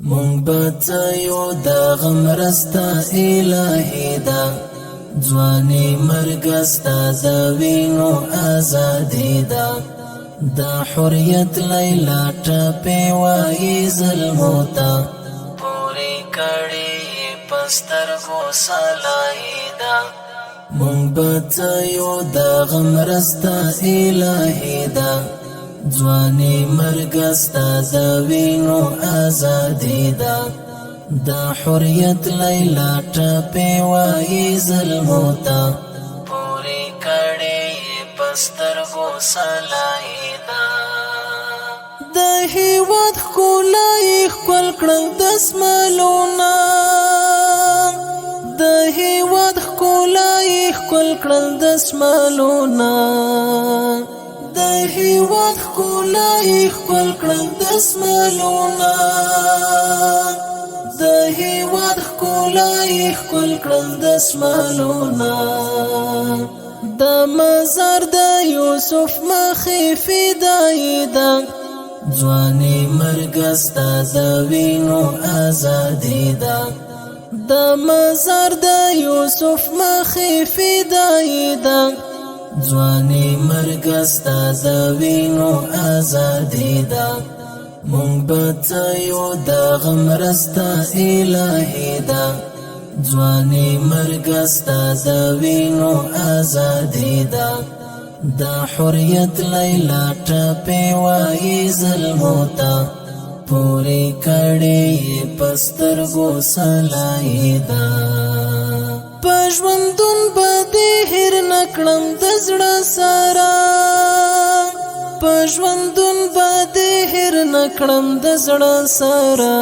مونږ به یو د غم رستا الهی دا ځواني مرګ ستا د وینو ازادي دا د حریت لیلا ټپه وای ظلموتا پوری کړي پستر غو سلایدا مونږ به یو د غم رستا الهی دا ځواني مرګ ستا د وینو ازادي دا د حریت لیلا ټپه وای ظلموتا پوری کړي پستر غو سلایدا د هیواد کولای خپل کړم دسمالونا د هیواد کولای خپل کړم دسمالونا د هیواد کولای خپل کړم دسمالونا د هیواد کولای خپل کړم دسمالونا د مزار د یوسف مخې فدای دا ځواني مرګ ستا د وینو ازادي دا د مزار د یوسف مخې فدای دا ځواني مرګ ستا د وینو ازادي دا مونږ به یو د غم رستا الهی دا ځواني مرګ ستا د وینو ازادي دا د حریت لیلا ټپه وای ظلموتا پوری کړي پستر غو سلایدا پښوندون بده هر نکړم د زړه سارا پښوندون بده هر نکړم د زړه سارا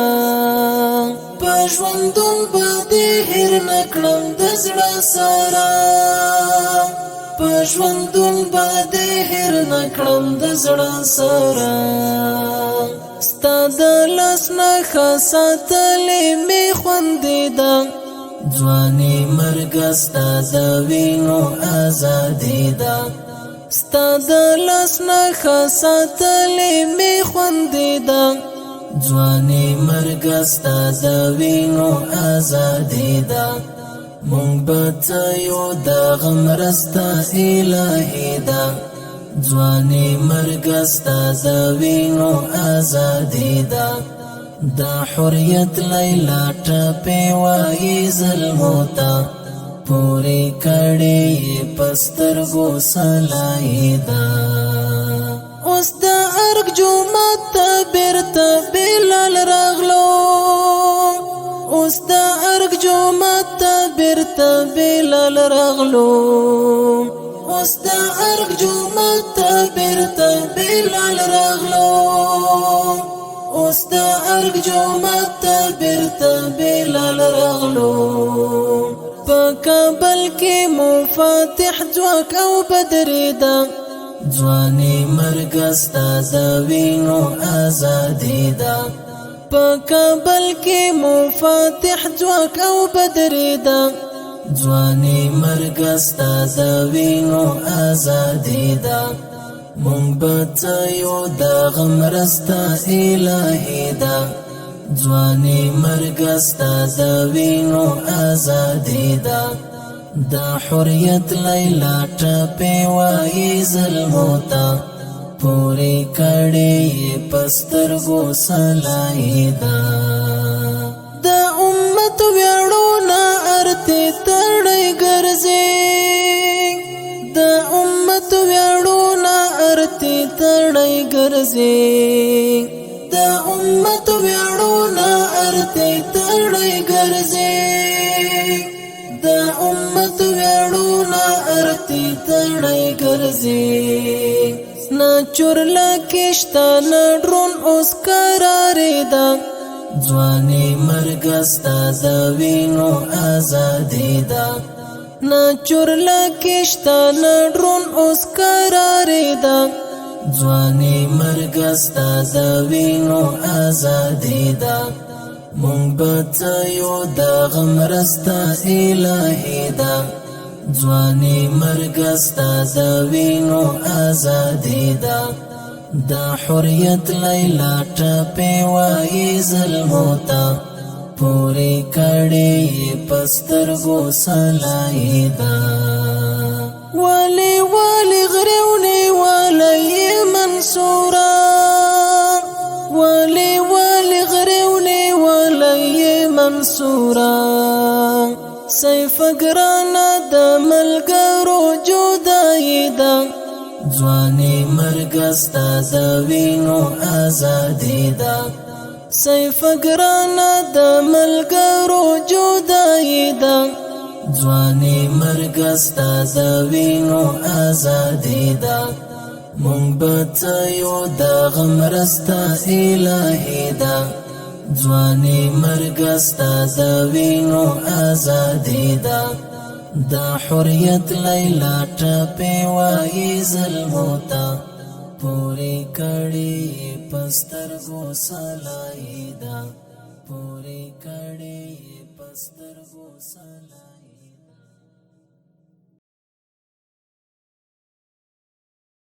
پښوندون بده هر نکړم د زړه سارا پښوندون بده هر نکړم د زړه سارا ستا د لاس نه خاصتلې می خوندې دا ځواني مرګ ستا د وینو ازادي دا ستا د لاس نه خاصتلې می خوندې دا ځواني مرګ ستا د وینو ازادي دا مونږ به یو د غم رستا الهی دا ځواني مرګ ستا د وینو ازادي دا د حریت لیلا ټپه وای ظلموتا پوری کړي پستر غو سلایدا اوس د ارګ جومات ته بیرته بلال راغلو اوس د ارګ جومات ته بیرته بلال راغلو اوس د ارګ جومات ته بیرته بلال راغلو اوس د ارګ جومات ته بیرته بلال راغلو په کابل کې مفاتح ځواک او بدرېدا ځواني مرګ ستا د وینو ازادي دا په کابل کې مفاتح ځواک او بدرېدا ځواني مرګ ستا د وینو ازادي دا مونږ به یو د غم رستا الهی دا ځواني مرګ ستا د وینو ازادي دا د حریت لیلا ټپه وای ظلموتا پوری کړي پستر غو سلایدا د امت ویاړو نا ارته تړي ګرځي د امت ویاړو نا ارته تړي ګرځي د امت ویاړو نا ارته تړي ګرځي د امت ویاړو نا ارته تړي ګرځي نا چورلا کشتا نا ډرون اوس قرارې دا ځواني مرګ ستا د وینو ازادي دا نا چورلا کشتا نا ډرون اوس قرارې دا ځواني مرګ ستا د وینو ازادي دا مونږ به یو د غم رستا الهی دا ځواني مرګ ستا د وینو ازادي دا دا حریت لیلا ټپې وایي ظلموتا پوری کړي پسترګو سلایدا والی والی غریونی والی منصورا والی والی غریونی والی منصورا سیف گرانا د ملګرو جدای دا ځواني مرګ ستا د وینو ازادي دا سیف گرانا د ملګرو جدای دا ځواني مرګ ستا د وینو ازادي دا مونږ به یو د غم رستا الهي دا ځواني مرګ ستا د وینو ازادي دا دا حریت لیلا ټپې وایي ظلموتا پوری کړي پسترګو سلایدا پوری کړي پسترګو سلایدا